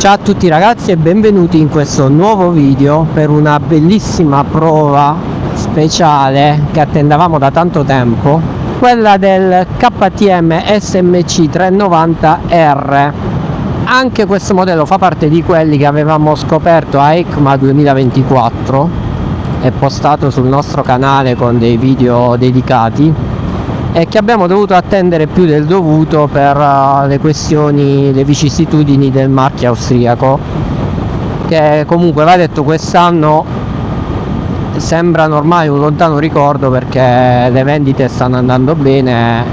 Ciao a tutti ragazzi e benvenuti in questo nuovo video per una bellissima prova speciale che attendavamo da tanto tempo, quella del KTM SMC 390R. Anche questo modello fa parte di quelli che avevamo scoperto a EICMA 2024 e postato sul nostro canale con dei video dedicati, e che abbiamo dovuto attendere più del dovuto per le questioni, le vicissitudini del marchio austriaco, che comunque, va detto, quest'anno sembrano ormai un lontano ricordo perché le vendite stanno andando bene.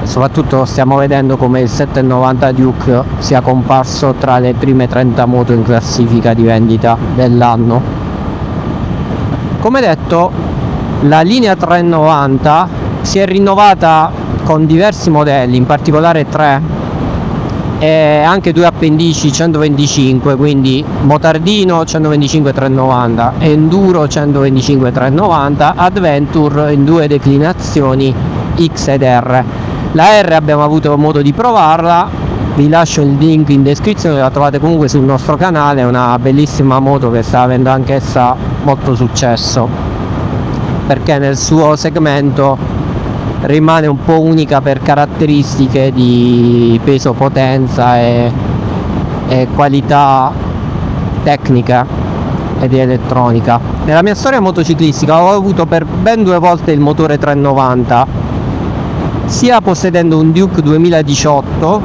Soprattutto stiamo vedendo come il 790 Duke sia comparso tra le prime 30 moto in classifica di vendita dell'anno. Come detto, la linea 390 si è rinnovata con diversi modelli, in particolare 3, e anche due appendici 125, quindi motardino 125 390, enduro 125 390, adventure in due declinazioni X ed R. La R abbiamo avuto modo di provarla, vi lascio il link in descrizione, la trovate comunque sul nostro canale. È una bellissima moto che sta avendo anch'essa molto successo, perché nel suo segmento rimane un po' unica per caratteristiche di peso, potenza e qualità tecnica e di elettronica. Nella mia storia motociclistica ho avuto per ben 2 volte il motore 390, sia possedendo un Duke 2018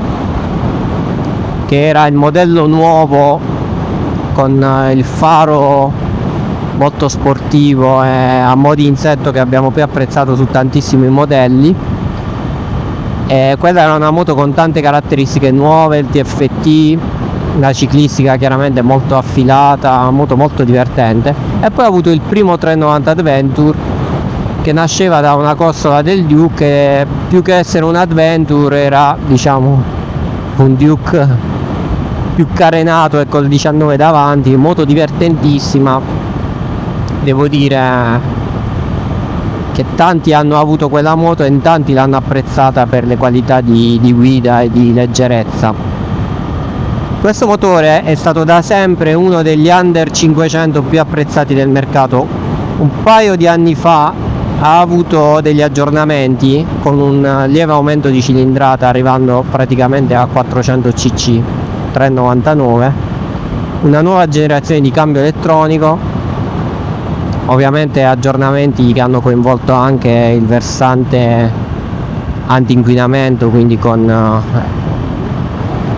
che era il modello nuovo con il faro molto sportivo e a mo' di insetto, che abbiamo più apprezzato su tantissimi modelli, e quella era una moto con tante caratteristiche nuove, il TFT, la ciclistica chiaramente molto affilata, una moto molto divertente. E poi ho avuto il primo 390 Adventure, che nasceva da una costola del Duke e più che essere un Adventure era, diciamo, un Duke più carenato e col 19 davanti, moto divertentissima. Devo dire che tanti hanno avuto quella moto e in tanti l'hanno apprezzata per le qualità di guida e di leggerezza. Questo motore è stato da sempre uno degli under 500 più apprezzati del mercato. Un paio di anni fa ha avuto degli aggiornamenti con un lieve aumento di cilindrata, arrivando praticamente a 400 cc 399, una nuova generazione di cambio elettronico, ovviamente aggiornamenti che hanno coinvolto anche il versante anti-inquinamento, quindi con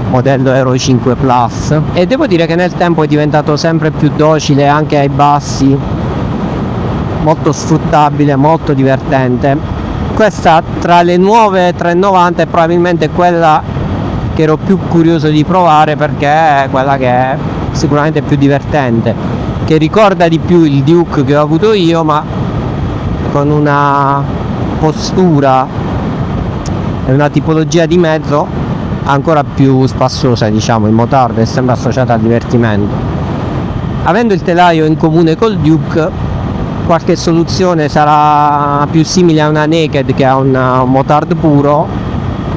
modello Euro 5 Plus, e devo dire che nel tempo è diventato sempre più docile anche ai bassi, molto sfruttabile, molto divertente. Questa, tra le nuove 390, è probabilmente quella che ero più curioso di provare, perché è quella che è sicuramente più divertente, che ricorda di più il Duke che ho avuto io, ma con una postura e una tipologia di mezzo ancora più spassosa, diciamo. Il motard è sempre associato al divertimento. Avendo il telaio in comune col Duke, qualche soluzione sarà più simile a una naked che a un motard puro,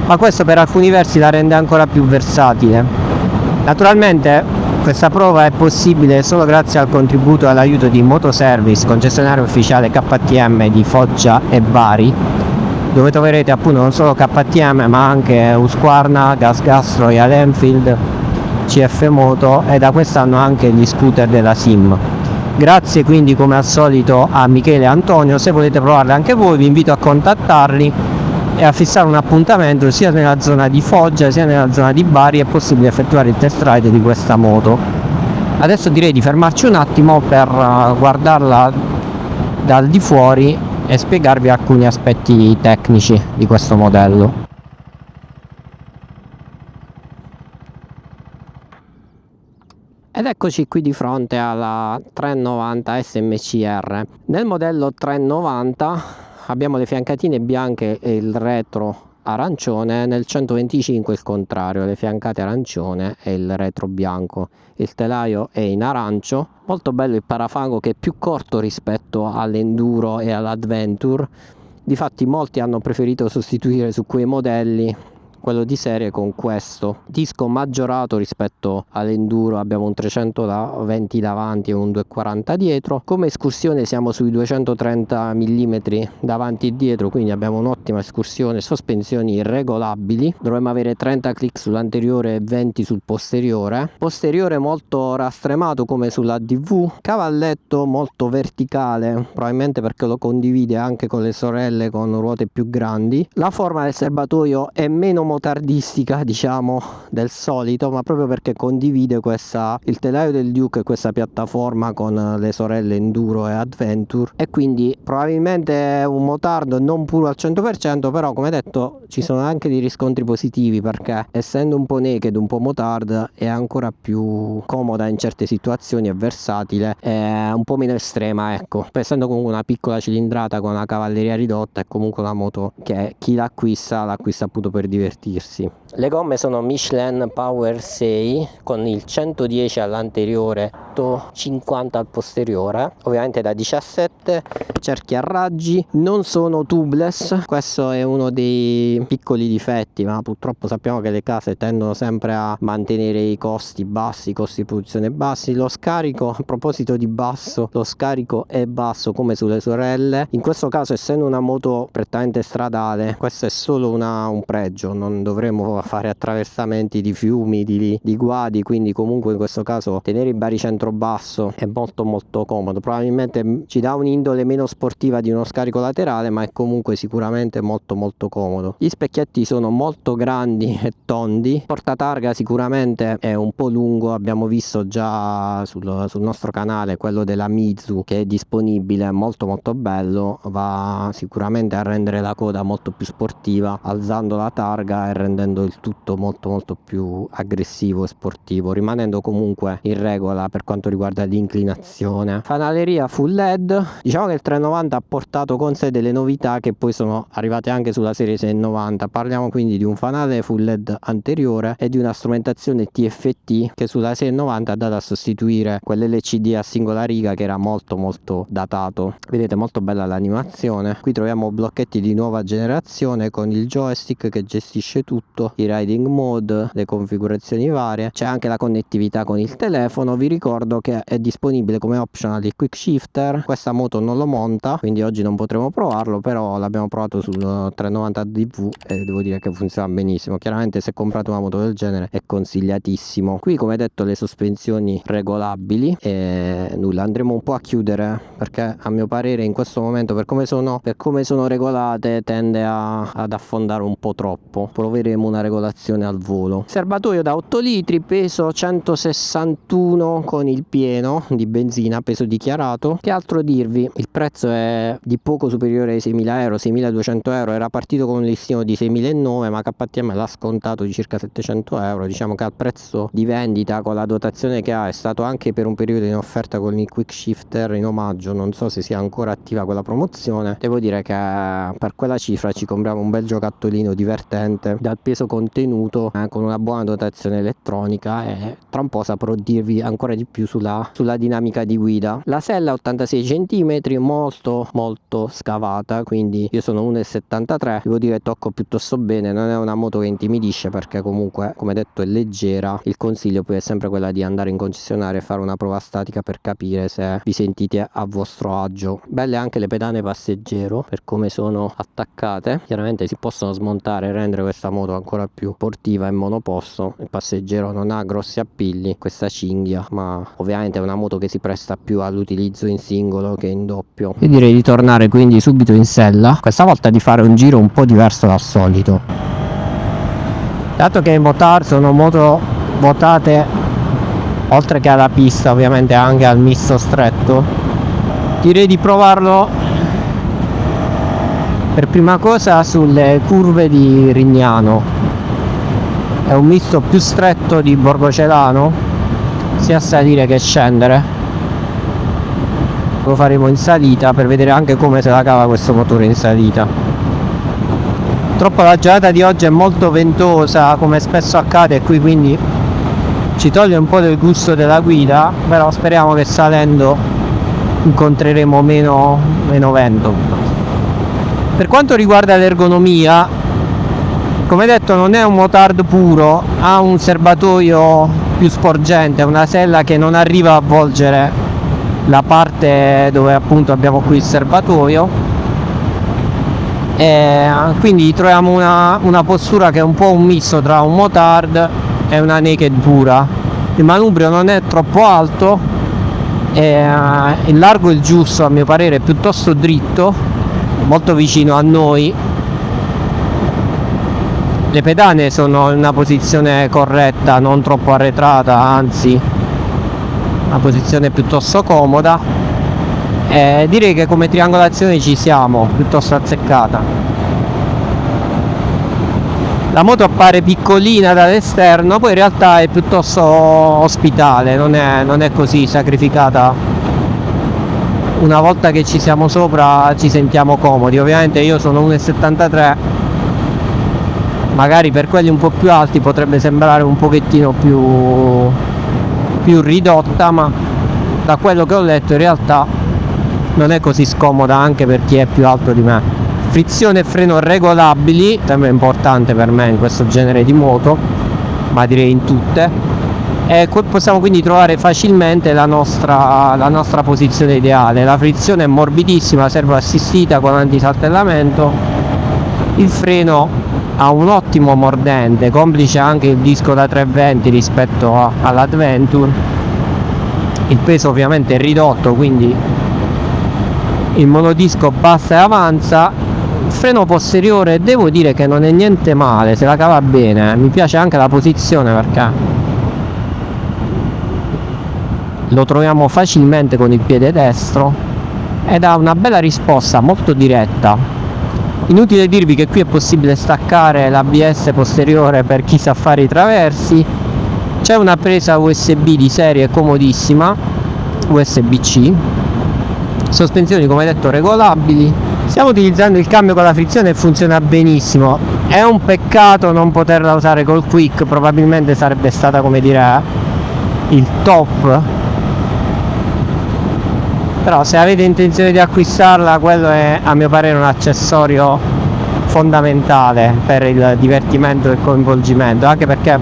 ma questo per alcuni versi la rende ancora più versatile. Naturalmente questa prova è possibile solo grazie al contributo e all'aiuto di Motoservice, concessionario ufficiale KTM di Foggia e Bari, dove troverete appunto non solo KTM ma anche Husqvarna, Gasgas, Royal Enfield, CF Moto, e da quest'anno anche gli scooter della SIM. Grazie quindi come al solito a Michele e Antonio. Se volete provarle anche voi vi invito a contattarli e a fissare un appuntamento sia nella zona di Foggia sia nella zona di Bari. È possibile effettuare il test ride di questa moto. Adesso direi di fermarci un attimo per guardarla dal di fuori e spiegarvi alcuni aspetti tecnici di questo modello. Ed eccoci qui di fronte alla 390 SMCR. Nel modello 390 abbiamo le fiancatine bianche e il retro arancione, nel 125 il contrario, le fiancate arancione e il retro bianco. Il telaio è in arancio, molto bello il parafango che è più corto rispetto all'enduro e all'adventure. Difatti molti hanno preferito sostituire su quei modelli quello di serie con questo disco maggiorato rispetto all'enduro. Abbiamo un 320 davanti e un 240 dietro. Come escursione siamo sui 230 mm davanti e dietro, quindi abbiamo un'ottima escursione. Sospensioni regolabili, dovremmo avere 30 click sull'anteriore e 20 sul posteriore molto rastremato come sulla DV, cavalletto molto verticale, probabilmente perché lo condivide anche con le sorelle con ruote più grandi. La forma del serbatoio è meno motardistica, diciamo, del solito, ma proprio perché condivide il telaio del Duke e questa piattaforma con le sorelle Enduro e Adventure, e quindi probabilmente è un motardo non puro al 100%, però come detto ci sono anche dei riscontri positivi, perché essendo un po' naked, un po' motard, è ancora più comoda in certe situazioni, è versatile, è un po' meno estrema, ecco. Essendo comunque una piccola cilindrata con una cavalleria ridotta, è comunque una moto che chi l'acquista appunto per divertirsi. Le gomme sono Michelin Power 6 con il 110 all'anteriore, 50 al posteriore, ovviamente da 17, cerchi a raggi, non sono tubeless. Questo è uno dei piccoli difetti, ma purtroppo sappiamo che le case tendono sempre a mantenere i costi bassi, i costi di produzione bassi. Lo scarico, a proposito di basso, lo scarico è basso come sulle sorelle. In questo caso, essendo una moto prettamente stradale, questo è solo un pregio, non dovremo fare attraversamenti di fiumi, di guadi, quindi comunque in questo caso tenere il baricentro basso è molto molto comodo. Probabilmente ci dà un'indole meno sportiva di uno scarico laterale, ma è comunque sicuramente molto molto comodo. Gli specchietti sono molto grandi e tondi, portatarga sicuramente è un po' lungo, abbiamo visto già sul nostro canale quello della Mizu che è disponibile, molto molto bello, va sicuramente a rendere la coda molto più sportiva, alzando la targa e rendendo il tutto molto molto più aggressivo e sportivo, rimanendo comunque in regola per quanto riguarda l'inclinazione. Fanaleria full LED. Diciamo che il 390 ha portato con sé delle novità che poi sono arrivate anche sulla serie 690. Parliamo quindi di un fanale full LED anteriore e di una strumentazione TFT che sulla 690 ha dato a sostituire quell'LCD a singola riga che era molto molto datato. Vedete, molto bella l'animazione. Qui troviamo blocchetti di nuova generazione con il joystick che gestisce tutto, i riding mode, le configurazioni varie. C'è anche la connettività con il telefono. Vi ricordo che è disponibile come optional il quick shifter. Questa moto non lo monta, quindi oggi non potremo provarlo, però l'abbiamo provato sul 390 DV e devo dire che funziona benissimo. Chiaramente se comprate una moto del genere è consigliatissimo. Qui, come detto, le sospensioni regolabili e nulla, andremo un po' a chiudere perché a mio parere in questo momento per come sono regolate tende ad affondare un po' troppo. Proveremo una regolazione al volo. Serbatoio da 8 litri, peso 161 con il pieno di benzina, peso dichiarato. Che altro dirvi? Il prezzo è di poco superiore ai 6.000 euro, 6.200 euro. Era partito con un listino di 6.900, ma KTM l'ha scontato di circa 700 euro. Diciamo che al prezzo di vendita, con la dotazione che ha, è stato anche per un periodo in offerta con il quick shifter in omaggio. Non so se sia ancora attiva quella promozione. Devo dire che per quella cifra ci compriamo un bel giocattolino divertente dal peso contenuto, con una buona dotazione elettronica, e tra un po' saprò dirvi ancora di più sulla dinamica di guida. La sella 86 cm, molto molto scavata, quindi io sono 1,73, devo dire tocco piuttosto bene. Non è una moto che intimidisce perché comunque, come detto, è leggera. Il consiglio poi è sempre quella di andare in concessionaria e fare una prova statica per capire se vi sentite a vostro agio. Belle anche le pedane passeggero per come sono attaccate. Chiaramente si possono smontare e rendere questa moto ancora più sportiva in monoposto. Il passeggero non ha grossi appigli, questa cinghia, ma ovviamente è una moto che si presta più all'utilizzo in singolo che in doppio. Io direi di tornare quindi subito in sella, questa volta di fare un giro un po' diverso dal solito. Dato che i motard sono moto votate oltre che alla pista ovviamente anche al misto stretto, direi di provarlo per prima cosa sulle curve di Rignano. È un misto più stretto di Borgocelano, sia a salire che scendere. Lo faremo in salita per vedere anche come se la cava questo motore in salita. Purtroppo la giornata di oggi è molto ventosa, come spesso accade qui, quindi ci toglie un po' del gusto della guida, però speriamo che salendo incontreremo meno vento. Per quanto riguarda l'ergonomia, Come detto, non è un motard puro, ha un serbatoio più sporgente, una sella che non arriva a volgere la parte dove appunto abbiamo qui il serbatoio, e quindi troviamo una postura che è un po' un misto tra un motard e una naked pura. Il manubrio non è troppo alto, il largo è il giusto, a mio parere, è piuttosto dritto, molto vicino a noi. Le pedane sono in una posizione corretta, non troppo arretrata, anzi una posizione piuttosto comoda, e direi che come triangolazione ci siamo, piuttosto azzeccata. La moto appare piccolina dall'esterno, poi in realtà è piuttosto ospitale, non è così sacrificata. Una volta che ci siamo sopra ci sentiamo comodi. Ovviamente io sono 1,73 m, magari per quelli un po' più alti potrebbe sembrare un pochettino più ridotta, ma da quello che ho letto in realtà non è così scomoda anche per chi è più alto di me. Frizione e freno regolabili, sempre importante per me in questo genere di moto, ma direi in tutte, e possiamo quindi trovare facilmente la nostra posizione ideale. La frizione è morbidissima, servo assistita con antisaltellamento. Il freno ha un ottimo mordente, complice anche il disco da 320 rispetto all'Adventure. Il peso ovviamente è ridotto, quindi il monodisco basta e avanza. Il freno posteriore devo dire che non è niente male, se la cava bene. Mi piace anche la posizione perché lo troviamo facilmente con il piede destro ed ha una bella risposta molto diretta. Inutile dirvi che qui è possibile staccare l'ABS posteriore per chi sa fare i traversi. C'è una presa USB di serie comodissima, USB-C, sospensioni come detto regolabili. Stiamo utilizzando il cambio con la frizione e funziona benissimo. È un peccato non poterla usare col quick, probabilmente sarebbe stata, come dire, il top. Però se avete intenzione di acquistarla, quello è a mio parere un accessorio fondamentale per il divertimento e il coinvolgimento, anche perché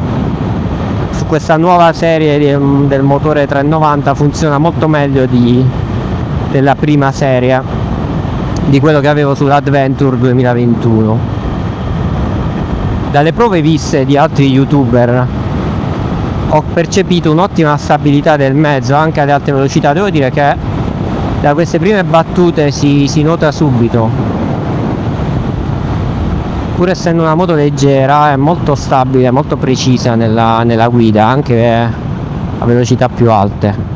su questa nuova serie del motore 390 funziona molto meglio della prima serie, di quello che avevo sull'Adventure 2021. Dalle prove viste di altri youtuber ho percepito un'ottima stabilità del mezzo anche ad alte velocità. Devo dire che da queste prime battute si nota subito, pur essendo una moto leggera è molto stabile, molto precisa nella guida anche a velocità più alte.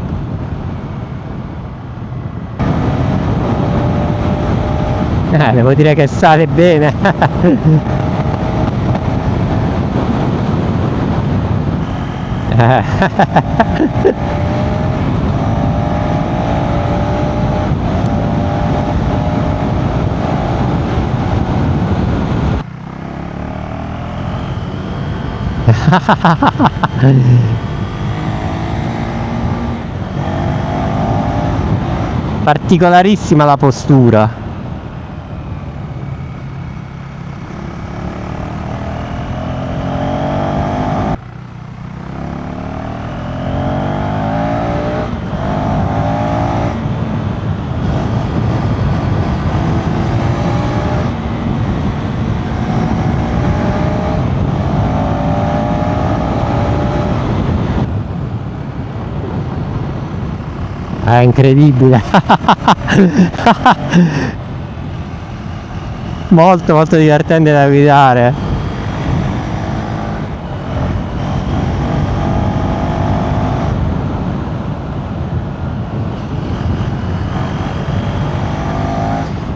Devo dire che sale bene. Particolarissima la postura. È incredibile. Molto divertente da guidare.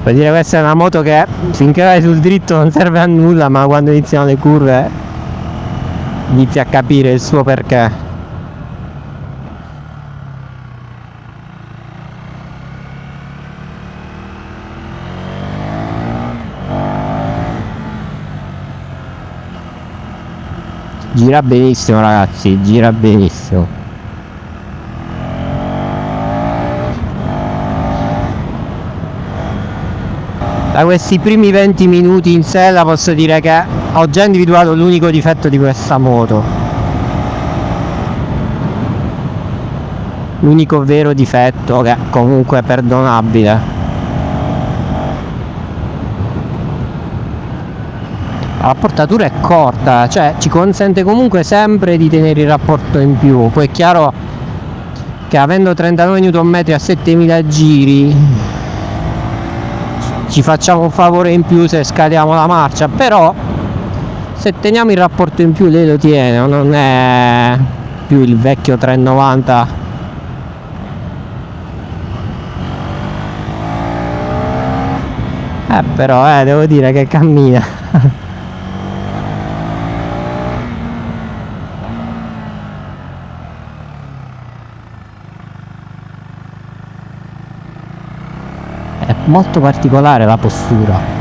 Vuol dire, questa è una moto che finché vai sul dritto non serve a nulla, ma quando iniziano le curve inizi a capire il suo perché. Gira benissimo ragazzi, gira benissimo. Da questi primi 20 minuti in sella posso dire che ho già individuato l'unico difetto di questa moto, l'unico vero difetto che comunque è perdonabile. La portatura è corta, cioè ci consente comunque sempre di tenere il rapporto in più. Poi è chiaro che avendo 39 Nm a 7000 giri ci facciamo un favore in più se scaliamo la marcia, però se teniamo il rapporto in più lei lo tiene, non è più il vecchio 390. Però devo dire che cammina. È molto particolare la postura.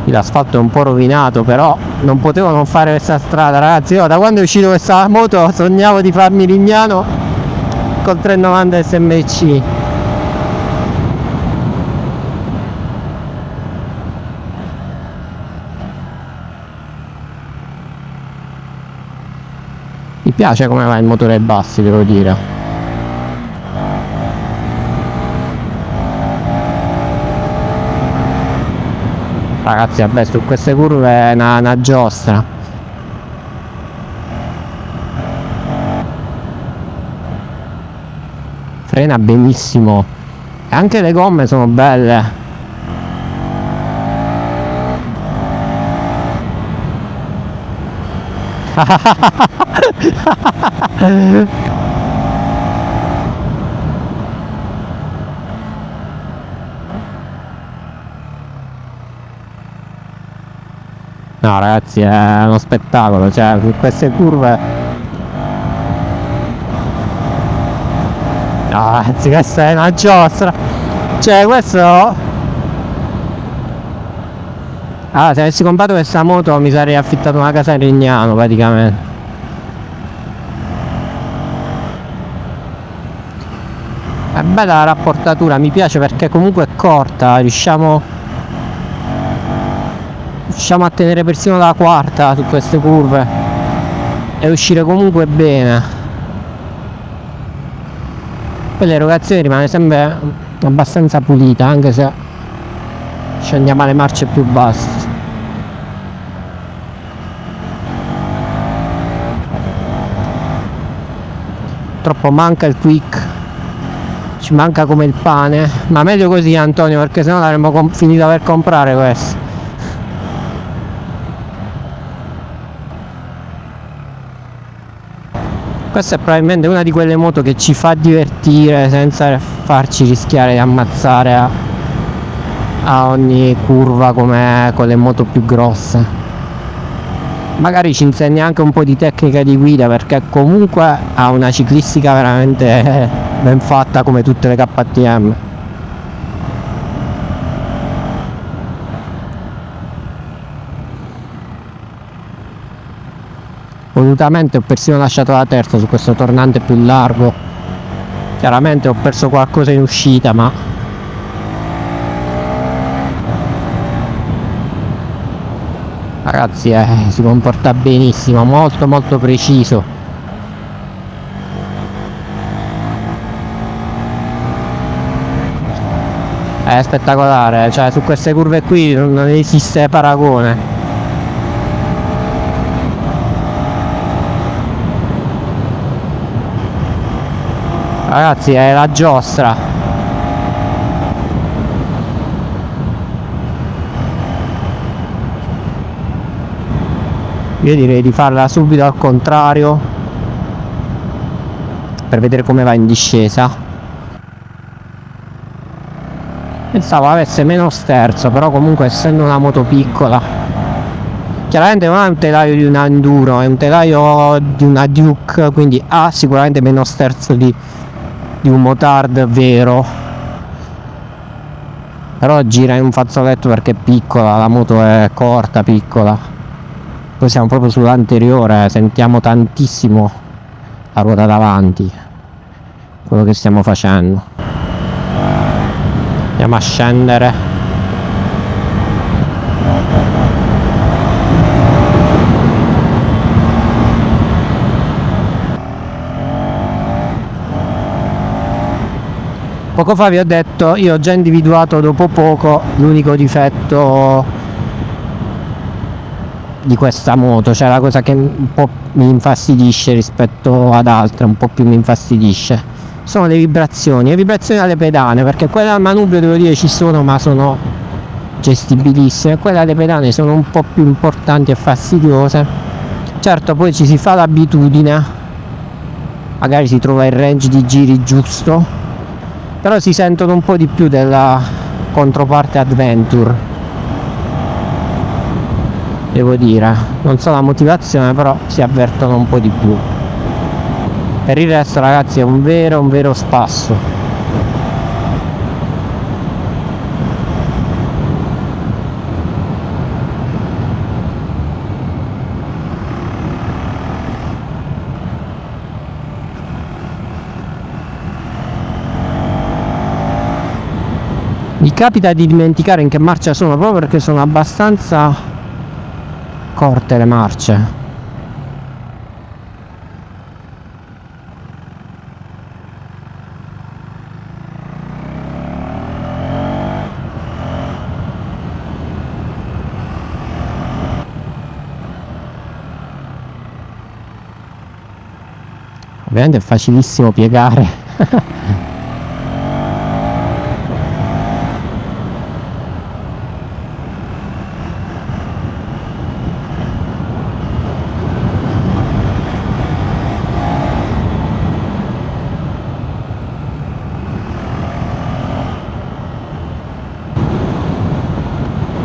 L'asfalto è un po' rovinato, però non potevo non fare questa strada, ragazzi. Io da quando è uscito questa moto sognavo di farmi Lignano col 390 SMC. Mi piace come va il motore ai bassi, devo dire. Ragazzi, vabbè, su queste curve è una giostra. Frena benissimo. E anche le gomme sono belle. No ragazzi, è uno spettacolo, cioè queste curve. No ragazzi, questa è una giostra. Cioè questo. Se avessi comprato questa moto mi sarei affittato una casa in Rignano praticamente. È bella la rapportatura, mi piace perché comunque è corta, riusciamo a tenere persino la quarta su queste curve e uscire comunque bene. Poi l'erogazione rimane sempre abbastanza pulita, anche se scendiamo alle marce più basse. Troppo manca il quick, ci manca come il pane, ma meglio così Antonio, perché sennò l'avremmo finito per comprare questo. Questa è probabilmente una di quelle moto che ci fa divertire senza farci rischiare di ammazzare a ogni curva come con le moto più grosse. Magari ci insegna anche un po' di tecnica di guida, perché comunque ha una ciclistica veramente ben fatta come tutte le KTM. Volutamente ho persino lasciato la terza su questo tornante più largo. Chiaramente ho perso qualcosa in uscita, ma ragazzi si comporta benissimo, molto molto preciso. È spettacolare, cioè su queste curve qui non esiste paragone. Ragazzi, è la giostra. Io direi di farla subito al contrario per vedere come va in discesa. Pensavo avesse meno sterzo, però comunque essendo una moto piccola, chiaramente non è un telaio di una Enduro, è un telaio di una Duke, quindi ha sicuramente meno sterzo di un motard vero, però gira in un fazzoletto perché è piccola, la moto è corta, piccola. Poi siamo proprio sull'anteriore, sentiamo tantissimo la ruota davanti, quello che stiamo facendo. Andiamo a scendere. Poco fa vi ho detto, io ho già individuato dopo poco l'unico difetto di questa moto, cioè la cosa che un po' mi infastidisce rispetto ad altre, un po' più mi infastidisce, sono le vibrazioni alle pedane, perché quelle al manubrio devo dire ci sono, ma sono gestibilissime. Quelle alle pedane sono un po' più importanti e fastidiose. Certo, poi ci si fa l'abitudine, magari si trova il range di giri giusto, però si sentono un po' di più della controparte Adventure, devo dire. Non so la motivazione, però si avvertono un po' di più. Per il resto, ragazzi, è un vero spasso. Mi capita di dimenticare in che marcia sono, proprio perché sono abbastanza corte le marce. Ovviamente è facilissimo piegare.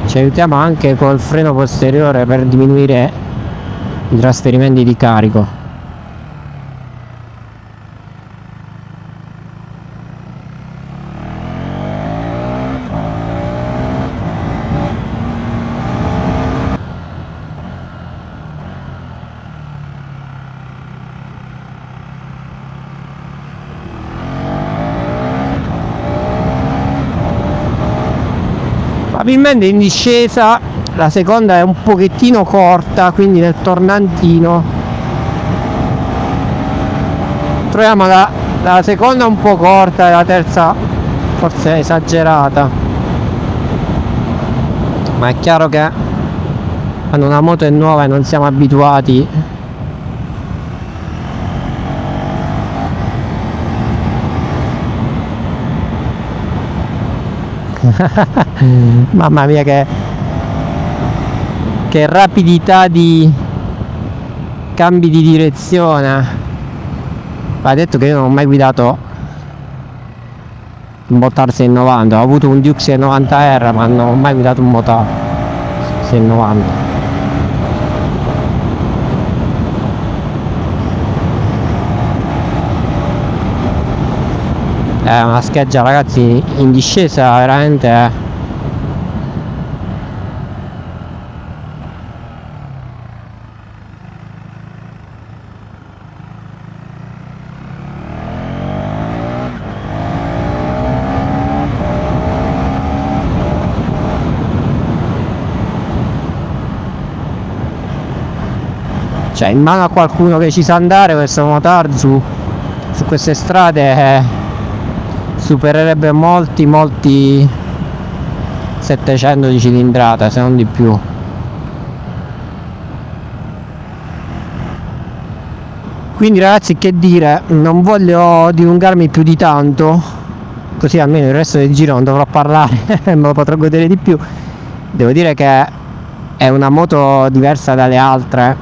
Ci aiutiamo anche col freno posteriore per diminuire i trasferimenti di carico. Probabilmente in discesa la seconda è un pochettino corta, quindi nel tornantino troviamo la seconda un po' corta e la terza forse esagerata, ma è chiaro che quando una moto è nuova e non siamo abituati mamma mia che rapidità di cambi di direzione. Va detto che io non ho mai guidato un Motard 690, ho avuto un Duke 690R ma non ho mai guidato un Motard 690. È una scheggia, ragazzi, in discesa veramente cioè in mano a qualcuno che ci sa andare questo Motard su queste strade supererebbe molti 700 di cilindrata, se non di più. Quindi ragazzi, che dire, non voglio dilungarmi più di tanto, così almeno il resto del giro non dovrò parlare me lo potrò godere di più. Devo dire che è una moto diversa dalle altre,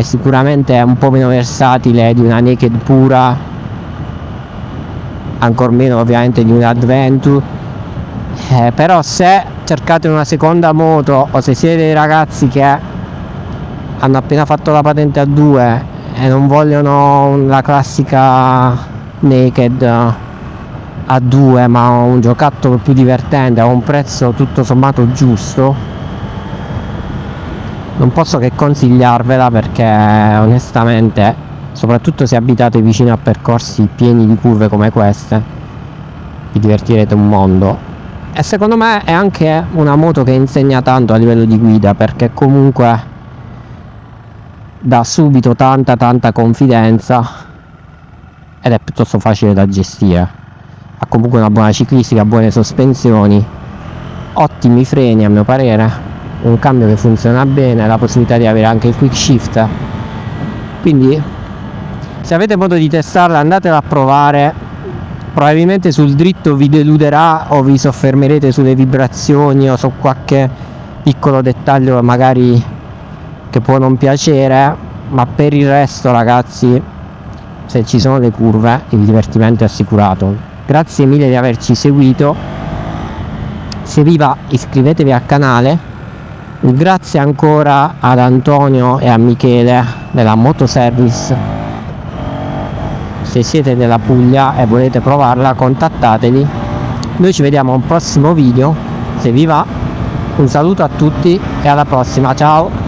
sicuramente è un po' meno versatile di una naked pura, ancor meno ovviamente di un Adventure, però se cercate una seconda moto o se siete dei ragazzi che hanno appena fatto la patente A2 e non vogliono la classica naked A2 ma un giocattolo più divertente a un prezzo tutto sommato giusto, non posso che consigliarvela, perché onestamente soprattutto se abitate vicino a percorsi pieni di curve come queste, vi divertirete un mondo. E secondo me è anche una moto che insegna tanto a livello di guida, perché comunque dà subito tanta confidenza ed è piuttosto facile da gestire. Ha comunque una buona ciclistica, buone sospensioni, ottimi freni a mio parere, un cambio che funziona bene, la possibilità di avere anche il quick shift. Quindi se avete modo di testarla andatela a provare. Probabilmente sul dritto vi deluderà o vi soffermerete sulle vibrazioni o su qualche piccolo dettaglio magari che può non piacere, ma per il resto ragazzi, se ci sono le curve il divertimento è assicurato. Grazie mille di averci seguito, se vi va iscrivetevi al canale. Grazie ancora ad Antonio e a Michele della Motoservice. Se siete della Puglia e volete provarla, contattateli. Noi ci vediamo a un prossimo video, se vi va. Un saluto a tutti e alla prossima, ciao.